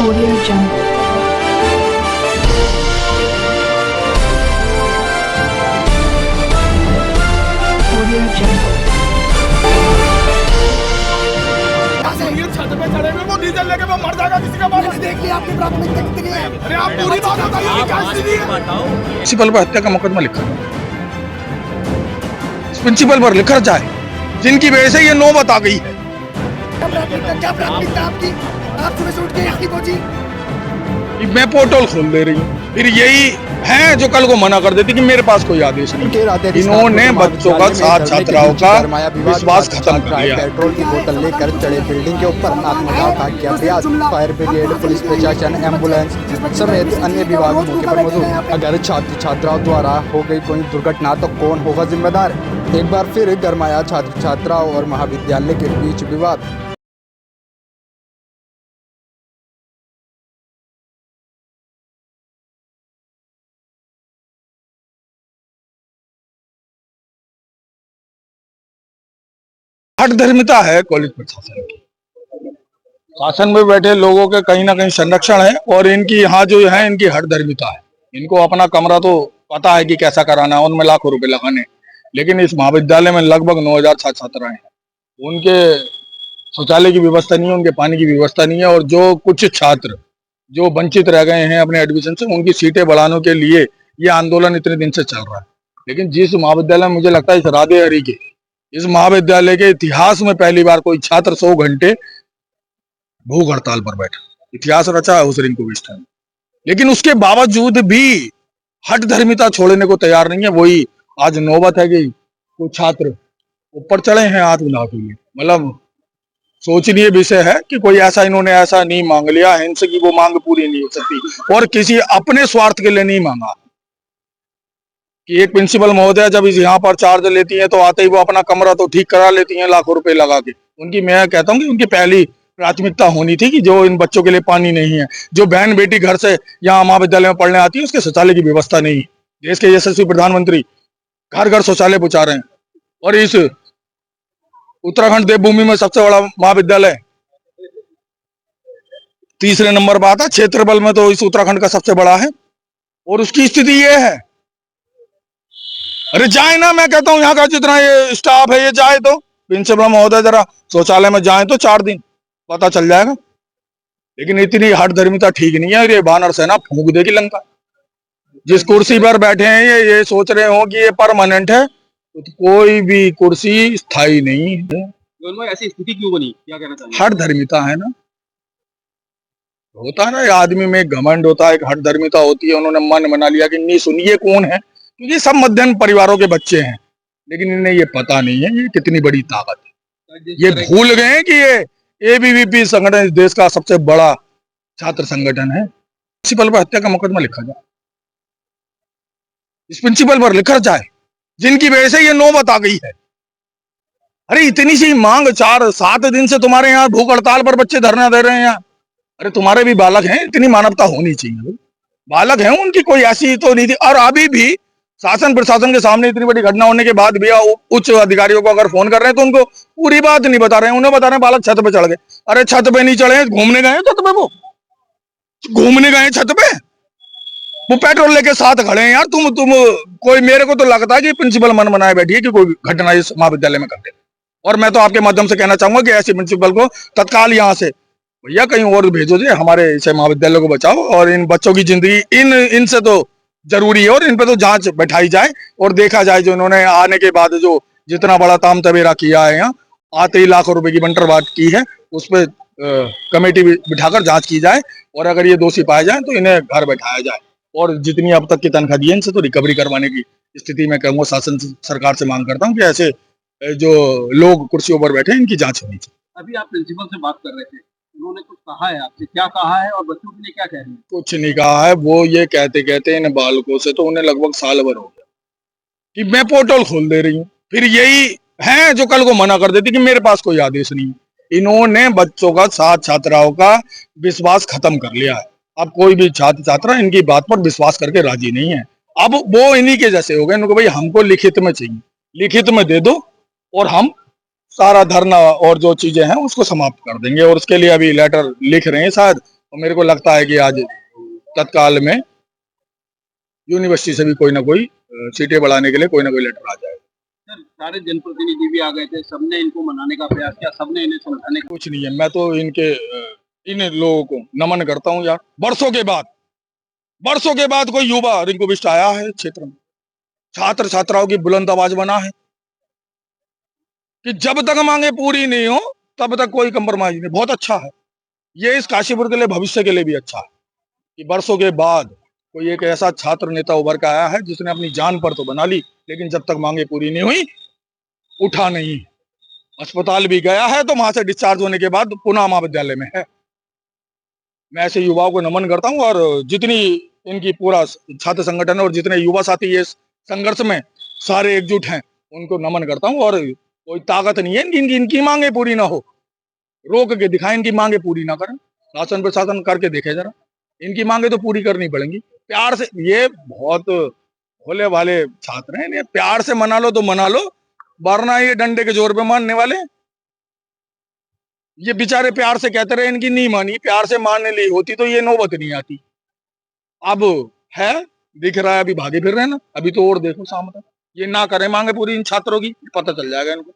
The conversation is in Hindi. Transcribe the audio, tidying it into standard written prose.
Audio Jungle. Audio Jungle. ये छत पे चढ़े हुए वो डीजल लेके वो मर जाएगा किसी का बाप। देख लिया आपकी प्राथमिकता कितनी है। अरे आप पूरी बात बताइए क्या स्थिति है। प्रिंसिपल पर हत्या का मुकदमा लिखा प्रिंसिपल पर लिखा जाए जिनकी वजह से ये नौबत आ गई है। क्या प्राथमिकता आपकी? आप सुबह से उठ के यहाँ की पहुंची। मैं पोर्टल खोल दे रही हूँ, फिर यही है जो कल को मना कर देती कि मेरे पास कोई आदेश नहीं। इन्होंने बच्चों का साथ छात्राओं का विश्वास खत्म कर दिया। पेट्रोल की बोतल लेकर चढ़े बिल्डिंग के ऊपर आत्मदाह का किया प्रयास। फायर ब्रिगेड, पुलिस प्रशासन, एम्बुलेंस समेत अन्य विभाग मौके पर मौजूद। अगर छात्र छात्राओं द्वारा हो गई कोई दुर्घटना तो कौन होगा जिम्मेदार? एक बार फिर गरमाया छात्र छात्राओं और महाविद्यालय के बीच विवाद। हठधर्मिता है कॉलेज प्रशासन की। शासन में बैठे लोगों के कहीं ना कहीं संरक्षण है और इनकी यहाँ जो है इनकी हठधर्मिता है। इनको अपना कमरा तो पता है कि कैसा कराना है, उनमें लाखों रुपए लगाने, लेकिन इस महाविद्यालय में लगभग 9,000 छात्र छात्राएं हैं। उनके शौचालय की व्यवस्था नहीं है, उनके पानी की व्यवस्था नहीं है और जो कुछ छात्र जो वंचित रह गए हैं अपने एडमिशन से, उनकी सीटें बढ़ाने के लिए ये आंदोलन इतने दिन से चल रहा है। लेकिन जिस महाविद्यालय में मुझे लगता है इस राधे हरि के इस महाविद्यालय के इतिहास में पहली बार कोई छात्र 100 घंटे भूख हड़ताल पर बैठा, इतिहास रचा है उस रिंकू बिष्ट ने। लेकिन उसके बावजूद भी हठधर्मिता छोड़ने को तैयार नहीं है। वही आज नौबत है कि कुछ छात्र ऊपर चढ़े हैं आत्मदाह के लिए। मतलब सोचनीय विषय है कि कोई ऐसा इन्होंने ऐसा नहीं मांग लिया हिंसा की वो मांग पूरी नहीं हो सकती और किसी अपने स्वार्थ के लिए नहीं मांगा कि एक प्रिंसिपल महोदय जब इस यहाँ पर चार्ज लेती हैं तो आते ही वो अपना कमरा तो ठीक करा लेती हैं लाखों रुपए लगा के। उनकी मैं कहता हूँ कि उनकी पहली प्राथमिकता होनी थी कि जो इन बच्चों के लिए पानी नहीं है, जो बहन बेटी घर से यहाँ महाविद्यालय में पढ़ने आती है उसके शौचालय की व्यवस्था नहीं है। देश के यशस्वी प्रधानमंत्री घर घर शौचालय पहुंचा रहे हैं और इस उत्तराखंड देवभूमि में सबसे बड़ा महाविद्यालय तीसरे नंबर पर आता है क्षेत्रफल में, तो इस उत्तराखंड का सबसे बड़ा है और उसकी स्थिति ये है। अरे जाए ना, मैं कहता हूँ यहाँ का जितना ये स्टाफ है ये जाए तो प्रिंसिपल महोदय जरा शौचालय में जाए तो 4 दिन पता चल जाएगा। लेकिन इतनी हठधर्मिता ठीक नहीं है। ये वानर सेना फूंक देगी लंका। जिस कुर्सी पर बैठे हैं ये सोच रहे हो कि ये परमानेंट है, तो कोई भी कुर्सी स्थायी नहीं है। ऐसी स्थिति क्यों बनी, क्या कहना चाहिए? हठधर्मिता है ना, होता है ना आदमी में एक घमंड होता है, एक हठधर्मिता होती है। उन्होंने मन बना लिया कि नहीं सुनिए कौन है, क्योंकि सब मध्यम परिवारों के बच्चे हैं, लेकिन इन्हें ये पता नहीं है ये कितनी बड़ी ताकत है। ये भूल गए हैं कि ये एबीवीपी संगठन इस देश का सबसे बड़ा छात्र संगठन है। प्रिंसिपल पर हत्या का मुकदमा लिखा जाए, इस प्रिंसिपल पर लिखा जाए जिनकी वजह से ये नौबत आ गई है। अरे इतनी सी मांग, 4-7 दिन से तुम्हारे यहाँ भूख हड़ताल पर बच्चे धरना दे रहे हैं यहाँ। अरे तुम्हारे भी बालक हैं, इतनी मानवता होनी चाहिए। बालक हैं, उनकी कोई ऐसी तो नहीं थी। और अभी भी शासन प्रशासन के सामने इतनी बड़ी घटना होने के बाद भी उच्च अधिकारियों को अगर फोन कर रहे हैं तो उनको पूरी बात नहीं बता रहे हैं। उन्हें बता रहे हैं बालक छत पे चढ़ गए। अरे छत पे नहीं चढ़े, घूमने गए छत पे, वो घूमने गए छत पे, वो पेट्रोल लेके साथ खड़े हैं यार। तुम कोई, मेरे को तो लगता है कि प्रिंसिपल मन बनाए बैठी है कि कोई घटना इस महाविद्यालय में कर दे। और मैं तो आपके माध्यम से कहना चाहूंगा कि ऐसे प्रिंसिपल को तत्काल यहाँ से भैया कहीं और भेजो जी, हमारे इसे महाविद्यालय को बचाओ और इन बच्चों की जिंदगी इनसे तो जरूरी है और इन पे तो जांच बैठाई जाए और देखा जाए जो इन्होंने आने के बाद जो जितना बड़ा ताम तबेरा किया है यहाँ, आते ही लाखों रुपए की बंटरबांट की है, उस पर कमेटी बिठाकर जांच की जाए और अगर ये दोषी पाए जाए तो इन्हें घर बैठाया जाए और जितनी अब तक की तनख्वाह दी है इनसे तो रिकवरी करवाने की स्थिति में कहूँगा शासन सरकार से मांग करता हूँ कि ऐसे जो लोग कुर्सियों पर बैठे इनकी जांच होनी चाहिए। अभी आप प्रिंसिपल से बात कर रहे थे, उन्होंने कुछ कहा है आपसे? क्या कहा है और बच्चों के लिए क्या कह रहे हैं? कुछ नहीं कहा है। वो ये कहते कहते इन बालकों से तो उन्हें लगभग साल भर हो गया कि मैं पोर्टल खोल दे रही हूँ, फिर यही है जो कल को मना कर देती कि मेरे पास कोई आदेश नहीं है। इन्होंने बच्चों का साथ छात्राओं का विश्वास खत्म कर लिया है। अब कोई भी छात्र छात्रा इनकी बात पर विश्वास करके राजी नहीं है। अब वो इन्हीं के जैसे हो गए। इनको भाई हमको लिखित में चाहिए, लिखित में दे दो और हम सारा धरना और जो चीजें हैं उसको समाप्त कर देंगे। और उसके लिए अभी लेटर लिख रहे हैं शायद, और मेरे को लगता है कि आज तत्काल में यूनिवर्सिटी से भी कोई ना कोई सीटें बढ़ाने के लिए कोई ना कोई लेटर आ जाए। सर सारे जनप्रतिनिधि भी आ गए थे, सबने इनको मनाने का प्रयास किया, सबने इन्हें समझाने का। कुछ नहीं है, मैं तो इन लोगों को नमन करता हूँ यार। वर्षों के बाद कोई युवा रिंकू बिष्ट आया है क्षेत्र में, छात्र छात्राओं की बुलंद आवाज बना है कि जब तक मांगे पूरी नहीं हो तब तक कोई कंप्रोमाइज नहीं। बहुत अच्छा है ये, इस काशीपुर के लिए, भविष्य के लिए भी अच्छा है कि वर्षों के बाद कोई एक ऐसा छात्र नेता उभर के आया है जिसने अपनी जान पर तो बना ली, लेकिन जब तक मांगे पूरी नहीं हुई उठा नहीं। अस्पताल भी गया है तो वहां से डिस्चार्ज होने के बाद पुनः महाविद्यालय में है। मैं ऐसे युवाओं को नमन करता हूँ, और जितनी इनकी पूरा छात्र संगठन और जितने युवा साथी ये संघर्ष में सारे एकजुट हैं उनको नमन करता हूँ। और कोई ताकत नहीं है इनकी मांगे पूरी ना हो, रोक के दिखाएं, इनकी मांगे पूरी ना करें, शासन प्रशासन करके देखे जरा, इनकी मांगे तो पूरी करनी पड़ेंगी प्यार से। ये बहुत भोले वाले छात्र हैं, प्यार से मना लो तो मना लो, वरना ये डंडे के जोर पे मानने वाले। ये बेचारे प्यार से कहते रहे, इनकी नहीं मानी, प्यार से मानने ली होती तो ये नौबत नहीं आती। अब है दिख रहा है, अभी भागे फिर रहे हैं ना, अभी तो और देखो शाम तक ये ना करें मांगे पूरी इन छात्रों की, पता चल जाएगा इनको।